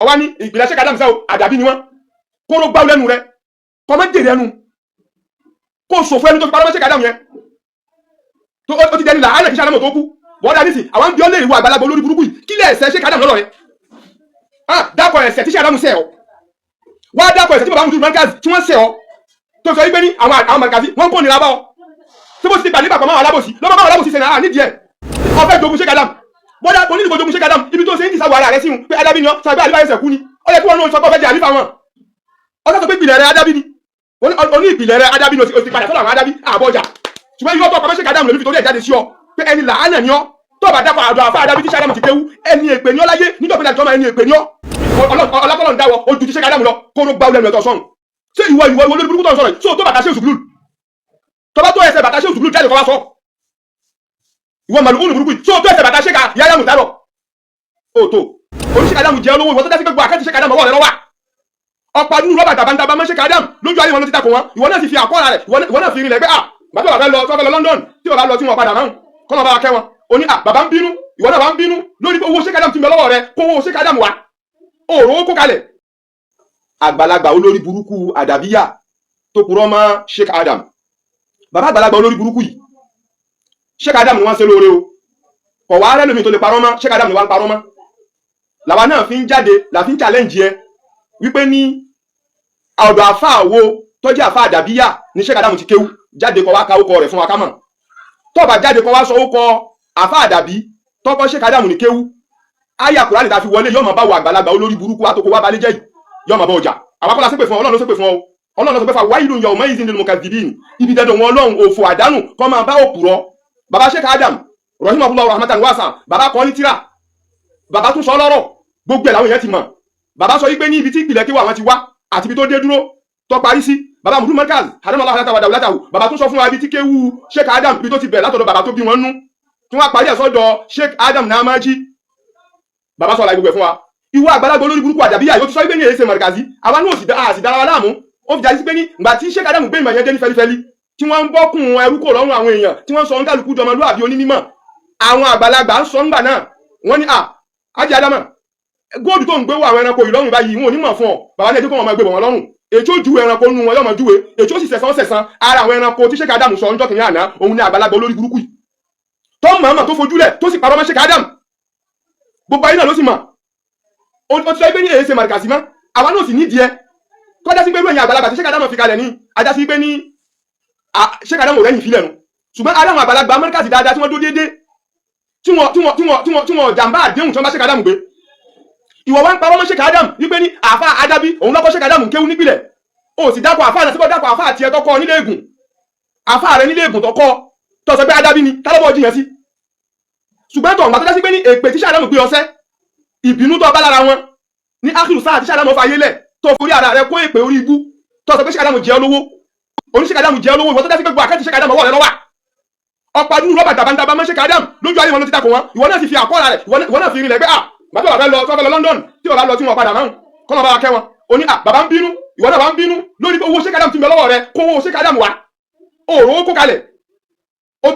ọwá ní ìpìlẹ̀ Sheikh Adam sẹ́ o àdàbí ni wọ́n kó ló gbá lẹ́nu rẹ kọ́mọ́ jèrè ẹnu kó sòfò ẹni tó fi parọ́ Sheikh Adam yẹn tó ó ti dẹni là á lẹ̀ kí sàlámù tó kú bọ́dà nísì àwọn bí ó lè ìwọ àgbàlagbà olórí burúkú yìí kí lè ẹ̀ṣẹ̀ Sheikh Adam lọ́dọ̀ rẹ dákọ̀ ẹ̀ṣẹ̀ tí Sheikh Adam sẹ́ ọ wá dákọ̀ ẹ̀ṣẹ̀ tí bàbá Mutu Markaz tí wọ́n sẹ́ ọ tó sọ wípé ní àwọn Markazi wọ́n kò nira bá ọ tí bó ti gbà nígbà kan máa alábòsí lọ́mọ máa alábòsí sẹ́nà nídìí ẹ̀ ọ̀fẹ́ jogun Sheikh Adam bọ́dà onídìbò jogun Sheikh Adam ibi tó ṣe ń dìsáwọ̀ ara rẹ̀ sí wọn pé adábí ni ọ sàgbé àlífà ẹsẹ̀ kú ni ó yẹ kí wọ́n náà sọ pé ọ̀fẹ́ jẹ́ àlífà wọn ọ̀sán sọ pé ìpìlẹ̀ rẹ̀ adábí ni oní ìpìlẹ̀ rẹ̀ adábí ni o ti padà sọ́dọ̀ àwọn adábí àbọ̀jà ṣùgbọ́n yóò tọ́ pàmò Sheikh Adam lórí fi torí ẹ̀ jáde sí ọ pé ẹni làánà ni ọ tó bá dápọ̀ àdó àfa adábí tí Sheikh Adam ti kéwú ẹni èpè ni ọ láyé níjọba ìlànà ìjọba ẹni èpè ni ọ ọlọ́kọ̀lọ́ ń dáwọ́ ojú ti Sheikh Adam lọ kó ló gbá lẹ́nu ẹ̀tọ́ sọ́run ṣé ìwọ olórí burúkú tó ń sọ̀rọ̀ yìí tó bàtà ṣe òṣùgbùlù tọba tó ẹsẹ̀ bàtà ṣe òṣùgbùlù jáde kọ́ wá sọ ìwọ màlúù burúkú yìí tó ẹsẹ̀ bàtà ṣe ká yáyà mú tààrọ̀ òtò oní Sheikh Adam jẹ́ olówó ìwọ tó dá sí gbogbo àkáǹtì Sheikh Adam ọwọ́ rẹ lọ́wọ́ ọ̀pá nínú rọ́bà tàbántàbá mọ́ Sheikh Adam lójú ayé wọn ló ti takò wọn ìwọ náà ti fi àkọ́ra rẹ̀ ìwọ náà fi rinlẹ̀ pé bàbá bàbá lọ sọ́fẹ́ lọ London tí bàbá lọ tí wọn padà máa ń kọ́nà bá wa kẹ́ wọn oní bàbá ń bínú ìwọ náà wà ń bínú lórí owó Sheikh Adam ti mẹ́ lọ́wọ́ rẹ kó owó Sheikh Adam wá òòrò ó kó kalẹ̀ àgbàlagbà olórí burúkú àdàbíyà tó purọ́ mọ́ Sheikh Adam bàbá àgbàlagbà olórí burúkú yìí Sheikh Adam ni wọ́n ṣe lóore o kọ̀ wá rẹ́ lómi tó lè parọ́ mọ́ Sheikh Adam ni wọ́n ń parọ́ mọ́ làwa náà fi ń jáde là fi ń challenge ẹ wípé ní ọ̀dọ̀ àfa àwo tọ́jú àfa àdàbíyà ní Sheikh Adam ti kéwú jáde kọ́ wá ka ókọ rẹ̀ fún wa ká mọ̀ tọ́ba jáde kọ́ wá sọ ókọ àfa àdàbí tọ́kọ́ Sheikh Adam ní kéwú àyà Kùránì ta fi wọlé yóò máa bá wọ àgbàlagbà olórí burúkú àtòkò wá balẹ̀ jẹ́ yìí yóò máa bá ọjà àwọn akọ́lá ṣépè fún ọ Ọlọ́run ló ṣépè fún ọ Ọlọ́run ló sọ pé fa wáyé lóun yọ ọmọ yìí nínú mọ̀kàdìbìn ibi dandan wọn Ọlọ́run òfò àdánù kọ́ máa bá òpùrọ́ bàbá Sheikh Adam rahimahullahu rahmatan wasa bàbá kan ní tíra bàbá tún sọ lọ́rọ̀ gbogbo ẹ̀ làwọn èèyàn ti mọ̀ bàbá sọ wípé ní ibi tí ìpìlẹ̀ kíwà wọn ti wá àti ibi tó dé dúró tó parí sí bàbá Mutu Markaz àdánmọ́lá àtàwàdà òlátàwò bàbá tún sọ fún wa ibi tí kéwú Sheikh Adam ibi tó ti bẹ̀ látọ̀dọ̀ bàbá tó bí wọn nú tí wọ́n parí ẹ̀ sọ́dọ̀ Sheikh Adam Namaji bàbá sọ láì gbogbo ẹ̀ fún wa ìwọ àgbàlagbà olórí burúkú àdàbíyà yóò ti sọ wípé ní èsè Markazi àwa náà sì dára wa láàmú ó fi jáde sí pé ní ìgbà tí Sheikh Adam gbé ìmọ̀ yẹn dé ní fẹ́lifẹ́li tí wọ́n ń bọ́kùn ẹrú kò lọ́rùn àwọn èèyàn tí wọ́n sọ ń kálukú dọmọlúwàbí onímọ̀ àwọn àgbàlagbà ń sọ ńgbà náà wọ́n ní Haji Adama góòdù tó ń gbé wọ àwọn ẹranko ìlọ́run báyìí wọn ò ní mọ̀ fún ọ bàbá ní ẹjọ́ kó wọn máa gbé bọ̀ wọn lọ́rùn ètò ju ẹranko nínú wọn yóò máa júwe ètò sì sẹ̀sán ara àwọn ẹranko tí Sheikh Adam sọ ń jọ́kìnrin àná òun ní àgbàlagbà olórí burúkú yìí tó mọ̀ọ́mọ̀ tó fojúlẹ̀ tó sì parọ́ mọ́ Sheikh Adam gbogbo ayé náà ló sì mọ̀ ó ti sọ pé ní èsè Markazi mọ́ àwa náà sì nídìí ẹ kọjá sí pé lóyìn àgbàlagbà tí Sheikh Adam fi kalẹ̀ ní ajá sí pé ní Sheikh Adam ò rẹ́yìn fílẹ̀ nu ṣùgbọ́n ara àwọn àgbàlagbà Markazi dáadáa tí wọ́n dó déédé tí wọ́n jàǹbá àdéhùn tí wọ́n bá Sheikh Adam gbé ìwọ wá ń parọ́ mọ́ Sheikh Adam wípé ní àfa Adabi òun lọ́kọ́ Sheikh Adam kéwú nípìlẹ̀ ó sì dákọ̀ àfa àti dákọ̀ àfa àti ẹ̀tọ́kọ nílé ègùn àfa rẹ̀ nílé ègùn tọkọ tó sọ pé Adabi ni tálọ́bọ̀ jiyàn sí ṣùgbọ́n tó ń gbà tó dá sí pé ní èpè tí Sheikh Adam gbé ọsẹ́ ìbínú tó bá lára wọn ní ákìlù sáà tí Sheikh Adam fàyè lẹ̀ tó forí ara rẹ̀ kó èpè orí ibú tó sọ pé Sheikh Adam jẹ́ olówó oní Sheikh Adam jẹ́ olówó ìwọ tó dá sí pé gbogbo àkáǹtì Sheikh Adam ọwọ́ rẹ̀ lọ́wọ́ ọ̀pá nínú rọ́bà tàbántàbá mọ́ Sheikh Adam lójú ayé wọn ló ti takò wọn ìwọ náà sì fi àkọ́ra rẹ̀ ìwọ náà fi rinlẹ̀ pé bàbá bàbá lọ sọ́fẹ́ lọ London tí bàbá lọ tí wọn padà máa ń kọ́nà bá wa kẹ́ wọn oní bàbá ń bínú ìwọ náà wà ń bínú lórí owó Sheikh Adam ti mẹ́ lọ́wọ́ rẹ kó owó Sheikh Adam wá òòrùn ó kó kalẹ̀ ó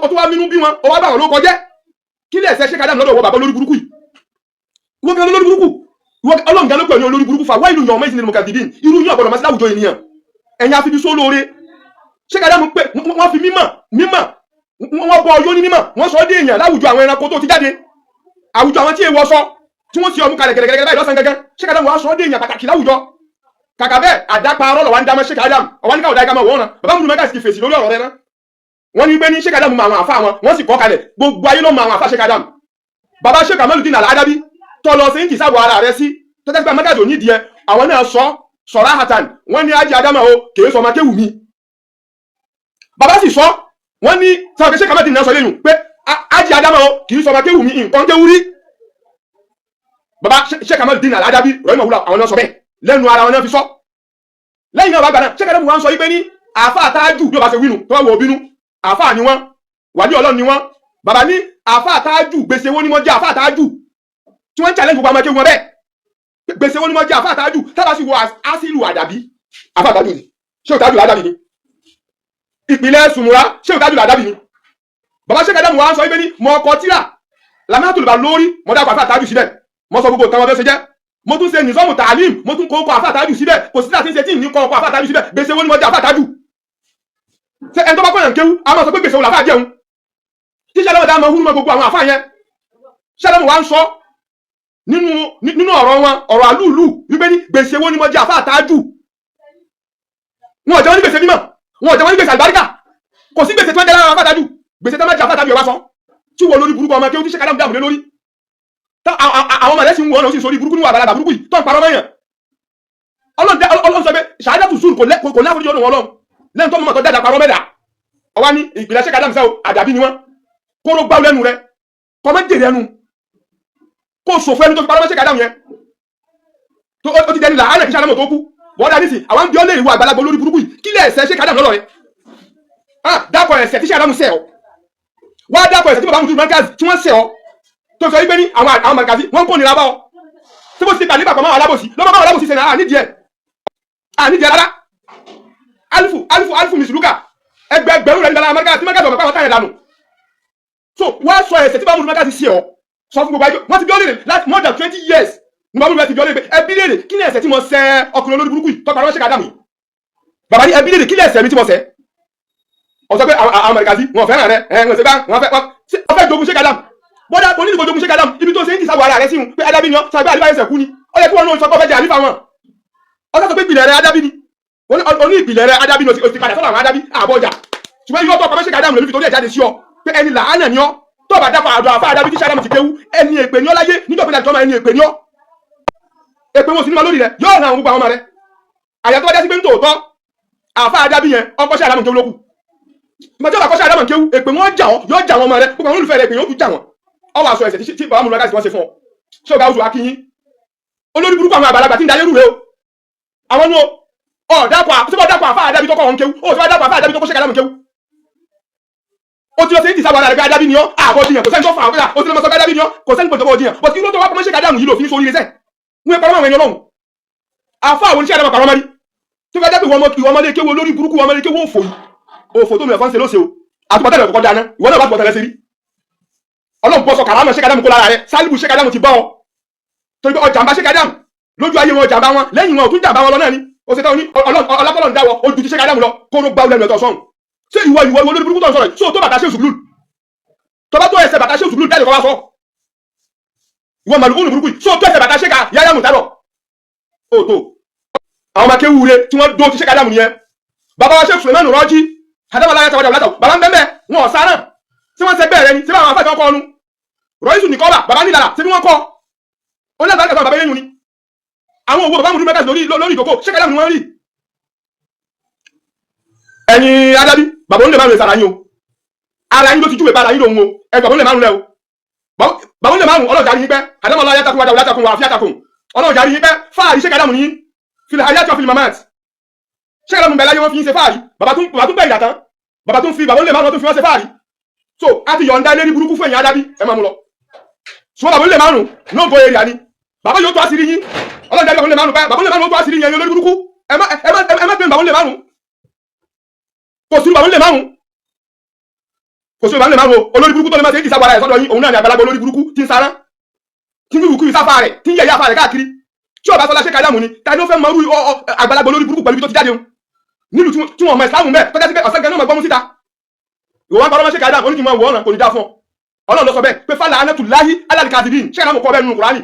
tún wá bínú bí wọn ó wá bá wọn ló kọjẹ́ kí lè ṣe Sheikh Adam lọ́dọ̀ wọ bàbá lórí burúkú yìí wọ́n gan lórí burúkú ọlọ́run gan ló pè ní olórí burúkú fa wáyé ìlú yan ọmọ ìsinmi mọ̀kàdìdín irú yín ọ̀gbọ̀dọ̀ máa sí láwùjọ ènìyàn ẹ̀yin afibi só lóore Sheikh Adam pé wọ́n fi mímọ̀ wọ́n bọ ọyọ́ ní mímọ̀ wọ́n sọ dé èèyàn láwùjọ àwọn ẹranko tó ti jáde àwùjọ àwọn tí èèwọ̀ sọ tí wọ́n sì ọmú kalẹ̀ gẹ̀rẹ́gẹ̀rẹ́ báyìí lọ́sàn gẹ́gẹ́ Sheikh Adam wọ́n sọ dé èèyàn pàtàkì láwùjọ kàkà bẹ́ẹ̀ àdápa arọ́ lọ́wọ́ ń dámọ́ Sheikh Adam ọ̀wá ní káwọ̀ dáìgá máa wọ́n náà bàbá Mutu Markaz ti fèsì lórí ọ̀rọ̀ rẹ náà wọ́n ní pé ní Sheikh Adam mọ àwọn àfa wọn wọ́n sì kọ́ kalẹ̀ gbogbo ayé ló mọ àwọn àfa Sheikh Adam bàbá Sheikh Kamaluddin Al-Adabi tọ́ lọ sí ń kì sábọ̀ ara rẹ sí tọ́tẹ́ pé Markaz ò ní díẹ̀ àwọn náà sọ̀rọ̀ àhàtàn wọ́n ní Haji Adama o kèé sọ ma kéwù mi bàbá sì sọ wọ́n ní sọ̀rọ̀ Sheikh Kamaluddin náà sọ lẹ́yìn pé Haji Adama o kìí sọ ma kéwù mi nǹkan kéwù rí bàbá Sheikh Kamaluddin Al-Adabi rahimahullah àwọn náà sọ bẹ́ẹ̀ lẹ́nu ara wọn náà fi sọ lẹ́yìn náà bá gbà náà Sheikh Adam wọn sọ wípé ní àfa àtàjù bí ó bá ṣe wínú tó wà wọ bínú àfa ni wọn wàlí Ọlọ́run ni wọn bàbá ní àfa àtàjù gbèsè wo ni wọn jẹ àfa àtàjù tí wọn ń challenge gbogbo àwọn akéwọn bẹ́ẹ̀ gbèsè wo ni wọn jẹ àfa àtàjù tábà sì wọ asílù àdàbí àfa àtàjù ni ṣé òtàjù làdàbí ni ìpìlẹ̀ sùmùrà ṣé òtàjù làdàbí ni bàbá Sheikh Adam wọn sọ wípé ní mọ ọkọ tíra lamẹ́tòlùbà lórí mọ dàpọ̀ àfa àtàjù síbẹ̀ mọ sọ gbogbo nǹkan wọn fẹ́ ṣe jẹ́ mo tún ṣe nìzọ́mù tààlim mo tún kó ọkọ̀ àfàtàjù síbẹ̀ kò sí láti ṣe tí ní kọ ọkọ̀ àfàtàjù síbẹ̀ gbèsè wo ni mo jẹ àfàtàjù ṣe ẹni tó bá kọ̀yàn kéwú a máa sọ pé gbèsè wo làfà jẹun tí ṣẹlẹ̀ ọ̀dà máa húrú mọ́ gbogbo àwọn àfà yẹn ṣẹlẹ̀ mo wá ń sọ nínú ọ̀rọ̀ wọn ọ̀rọ̀ àlúùlù wípé ní gbèsè wo ni mo jẹ àfàtàjù wọn ò jẹ́ wọn ní gbèsè mímọ̀ wọn ò jẹ́ wọn ní gbèsè àlùbáríkà kò sí gbèsè tí wọ́n jẹ́ lára àfàtàjù gbèsè tó máa jẹ àfàtàjù ọba sọ tí wọ́n lórí burúkú ọmọ kéwú tí ṣe kádàmù dàmú lé lórí àwọn ọmọ rẹ̀ sì ń wọ́n náà sì sórí burúkú níwà àgbàlagbà burúkú yìí tó ń parọ́ mẹ́yàn ọlọ́run sọ pé ṣàádàtù sùúrù kò ní àforíjì ọ̀nà ọlọ́run lẹ́yìn tó mọ̀ tó dáadáa parọ́ mẹ́dà ọwá ní ìpìlẹ̀ ṣe kádàmù sẹ́wọ̀ àdàbí ni wọ́n kó ló gbáwó lẹ́nu rẹ̀ kọ́ mọ́ jèrè ẹnu kó sòfò ẹni tó fi parọ́ ṣe kádàmù yẹn ó ti dẹni là ánà kí sàlámù tó kú bọ́dà nísì àwọn bí ó lè wọ àgbàlagbà olórí burúkú yìí kí lẹ̀ ẹ̀ṣẹ̀ ṣe kádàmù lọ́rọ̀ rẹ̀ dákọ̀ ẹ̀ṣẹ̀ tí sàlámù sẹ́ ọ wá dákọ̀ ẹ̀ṣẹ̀ tí bàbá mùsùlùmí tí wọ́n sẹ́ ọ tó sọ wípé ní àwọn màgàzí wọ́n kò nira bá ọ tí mo ti gbà nígbà kan máa alábòsí lọ́mọ máa alábòsí sẹ́nà àníjẹ́ rárá alifu misuluka ẹgbẹ̀rún rẹ̀ nígbàlá amẹ́ríkà tí mẹ́gàzí ọ̀pẹ́ wọn táyẹ̀ dànù so wọ́n sọ ẹ̀sẹ̀ tí bá mú mẹ́gàzí sí ọ sọ fún gbogbo ayé wọ́n ti bí ọ́lẹ́rẹ̀ láti more than 20 years ní bá mú mẹ́gàzí bí ọ́lẹ́rẹ̀ ẹbí lèrè kí ni ẹ̀sẹ̀ tí mo ṣẹ̀ ọkùnrin olórí burúkú yìí tọ́pọ̀ àwọn ṣẹ́ka dàmù bàbá ní ẹbí lèrè kí ni ẹ̀sẹ̀ mi tí mo ṣẹ̀ ọ̀sọ́ pé àwọn mẹ́gàzí wọn fẹ́ràn rẹ̀ wọ́n fẹ́ jogun ṣẹ́ka dàmù bọ́dá onídìbò jogun ṣẹ́ka dàmù ibi tó ṣe ń kìsàwọ̀ ara rẹ̀ sí pé adábí ni ọ́ sọ pé àdìbáyé ṣẹ̀kú ni ó yẹ kí wọ́n náà sọ pé ọ̀fẹ́ jẹ́ àlífà wọn ọ̀sọ́ sọ pé ìpìlẹ̀ rẹ̀ adábí ni oní ìpìlẹ̀ rẹ̀ adábí ni ó ti padà sọ́dọ̀ àwọn adábí àbọ̀jà ṣùgbọ́n yóò tọ́ ọkọ̀ ṣẹ́ka dàmù lórí fi torí ẹ̀ jáde sí ọ pé ẹni làánà ni ọ́ tó bá dápọ̀ àdó àfá adábí tí ṣàdámù ti kéwú ẹni èpè ní ọ láyé níjọba ìjọba ẹni èpè ní ọ èpè wọn sì ní ma lórí rẹ yóò ràn àwọn gbogbo àwọn ọmọ rẹ àyàtọ̀ wájá sí pé ń tòótọ́ àfá adábí yẹn ọkọ̀ ṣàdámù kéwú lókù ìmọ̀jọ́ bá kọ́ ṣàdámù kéwú èpè wọn jà ọ yóò jà wọn ọmọ rẹ gbogbo àwọn olùfẹ́ rẹ èpè yóò tún jà wọn ọwọ́ aṣọ ẹ̀sẹ̀ tí bàbá múlùmọ́gá sì wọ́n ṣe fún ọ ṣé ọgá oṣù akínyín olórí burúkú àwọn àgbàlagbà tí ń dayé rú rẹ o àwọn ní ọ dápọ̀ àfá adábí tó kọ́ wọn kéwú ó sì wá dápọ̀ àfá adábí tó kọ́ ṣe kàdámù kéwú ó ti lọ sí ìdí sábà rẹ̀ pé adábí ni ọ́ àbọ̀ jiyàn kò sẹ́ni tó fà á ó ti lọ mọ́ sọ pé adábí ni ọ́ kò sẹ́ni tó jiyàn bọ̀ tí ló tó wá pọ̀ ṣe kàdámù yìí lò fi ń sórí rẹ̀ wọ́n parọ́ àwọn ẹni ọlọ́run àfá àwọn oníṣẹ́ àdámà parọ́ mẹ́rí tó fẹ́ jẹ́ pé ìwọ ọmọdé kéwú olórí burúkú ọmọdé kéwú òfò tó mi ẹ̀fọ́n ṣe lóṣè o àtúbọ̀tẹ́lẹ̀ kọ́kọ́ dáná ìwọ náà bá tùbọ̀tẹ́lẹ̀ sí rí ọlọ́run bọ́ sọ kàrámà ṣe kàdámù kó lára rẹ̀ sálíbù ṣe kàdámù ti bọ́ ọ torí pé ọjàmbá ṣe kàdámù lójú ayé wọn ọjàmbá wọn lẹ́yìn wọn ò tún jàmbá wọn lọ náà ni ó ṣe tán ní ọlọ́pọ̀lọ́ ń dáwọ́ ojú ti ṣe kàdámù lọ kó ló gbá lẹ́nu ẹ̀tọ́ sọ́hun ṣé ìwọ olórí burúkú tó ń sọ̀rọ̀ yìí tó bàtà ṣe òṣùlù tó bá tó ẹsẹ̀ bàtà ṣe òṣùlù dájọ́ kọ́ wá sọ ìwọ màlúù burúkú yìí tó ẹsẹ̀ bàtà ṣe ká yáyà mùtárọ̀ ó tó àwọn ọmọ akéwu re tí wọ́n dó ti ṣe kàdámù nìyẹn bàbá wa ṣe Suleiman Rọ́jí àdáwọ̀ láyé tàwọn àwòlátà bàbá ń bẹ́ẹ̀ wọn ọ̀sán náà tí wọ́n ṣe bẹ́ẹ̀ ni tí wọ́n afẹ́ kọ́ ọnu rọ́ìsù nìkọ́lá bàbá nílára tí wọ́n kọ́ ó lẹ́gbàá kẹsàn bàbá yẹn ni àwọn òwò bàbá mú mẹ́ta lórí ìdókò ṣé kàdámù ni wọ́n rí ẹ̀yin adábí bàbá onílẹ̀ márùn-ún sára yín o ara yín ló ti júwèé bára yín lòun o ẹ bàbá onílẹ̀ márùn-ún lẹ o bàbá onílẹ̀ márùn-ún ọlọ́jà rí yín pẹ́ àdámọ̀ ọlọ́yà takun wàdà òlátàkùn wà fíàtàkùn ọlọ́jà rí yín pẹ́ fáàrí ṣé kàdámù ní fìlà ayé àti ọ̀fìlì mamat ṣé kàdámù bẹ̀ láyé wọ́n fi ń ṣe fáàrí bàbá tún bẹ̀ ìdàtán bàbá tún fi bàbá onílẹ̀ márùn-ún tó fi wọ́n ṣe fáàrí so a ti yọ̀ǹda ilé ní burúkú fún ẹ̀yin adábí ẹ máa mú lọ ṣùgbọ́n bàbá onílẹ̀ márùn-ún náà bọ èrè àní bàbá yóò tó àṣírí yín ọlọ́jà rí bàbá onílẹ̀ márùn-ún pẹ́ bàbá onílẹ̀ márùn-ún tó àṣírí yín ẹ̀yin olórí burúkú ẹ má pè bàbá onílẹ̀ márùn-ún kò sí bàbá onílẹ̀ márùn-ún kò sí bàbá onílẹ̀ márùn-ún olórí burúkú tó lè máa ṣe é ìsàbọ̀ ara ẹ̀ sọ́dọ̀ yín òun náà ni àgbàlagbà olórí burúkú tí ń sára tí ń wíwú sáfà rẹ̀ tí ń yẹ̀yẹ́ afá rẹ̀ káàkiri tí ọba sọlá ṣe kàdámù ni ta ni ó fẹ́ mọ irú àgbàlagbà olórí burúkú pẹ̀lú ibi tó ti jáde o nílùú tí wọ́n mọ ìsìlámù mẹ́ tọ́jà sí pé ọ̀sẹ̀ gan-an mọ̀ gbọ́mú síta ìwọ̀n parọ́ mọ́ ṣe kàdámù oníkì mọ́ wọ́n kò ní dá fún ọ ọlọ́run ló sọ bẹ́ẹ̀ pé fàlà anẹ́tù láyé alálìkàdìbìn ṣé kàdámù kọ́ bẹ́ẹ̀ nínú Kùránì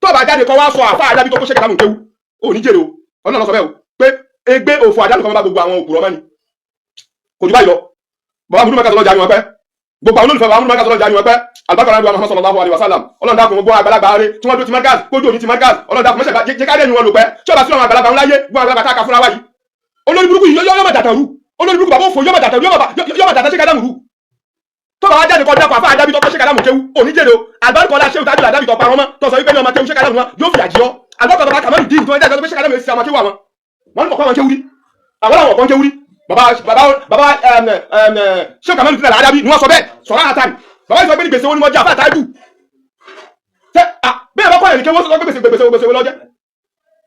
tó bá jáde kọ́ wá sọ àfá àdábí tó kó ṣe kàdámù kéwú ò ní jèrè o ọlọ́run ló sọ bẹ́ẹ̀ o pé egbe òfò àdánù kan bá gbogbo àwọn òkúrọ̀ mọ́ni kò jù báyìí lọ bàbá múlùmọ́ kàtọ́ lọ́jà ni wọ́n pẹ́ gbogbo àwọn olùfẹ́ bàbá múlùmọ́ kàtọ́ lọ́jà ni wọ́n pẹ́ albakara nabi Muhammad sallallahu alaihi wasallam ọlọ́run dákun gbogbo àgbàlagbà rẹ̀ tí wọ́n dó ti markaz kójú òní ti markaz ọlọ́run dákun mọ́ṣẹ̀ jẹ́ ká dẹ́nu wọn lò pẹ́ tí ọba sí àwọn àgbàlagbà ńlá yé gbogbo àgbàlagbà káàkà fúnra wáyìí olórí burúkú yìí yọ́mọ̀ dàtàrú olórí burúkú bàbá òfò yọ́mọ̀ dàtà ṣe kàdámù rú tó bá wá jáde kọ́ dákun àfá àdábí tó kọ́ ṣe kàdámù kéwú òní jèrè o àgbàrúkọ ọlá ṣéwù tájú àdábí tó pa wọn mọ́ tó sọ wípé ní ọmọ kéwú ṣe kàdámù wọn yóò fi àjíọ́ àgbàrúkọ bàbá kàmọ́ ìdí tó ń jáde ṣe kàdámù èsì àwọn kéwú àwọn wọn kọ̀ wọn kéwú rí àwọn àwọn kan kéwú rí bàbá ṣéwù kàmọ́ ìdílé àdábí ni wọ́n sọ bẹ́ẹ̀ sọ̀rọ̀ àtàn bàbá ìsọ pé ní gbèsè wọn ni wọ́n jẹ́ àfá àtájú bẹ́ẹ̀ bá kọ́ ẹ̀rí kéwú sọ pé gbèsè wọn lọ́jẹ́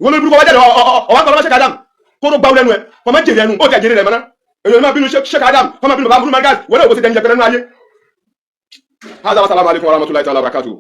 wọn lórí burúkú wájáde ọwá kọ́ lọ́mọ ṣe kàdámù kó ló gbáwó lẹ́nu ẹ̀ wọ́n máa jèrè ẹnu ó ti àjèrè rẹ̀ mọ́ná èyí máa bínú ṣe kàdámù wọ́n máa bínú bàbá múlùmọ́ gáàsì wọ́n náà ó ti dẹni jẹpẹrẹ nínú ayé. Assalamu alaikum warahmatullahi ta'ala wabarakatuh.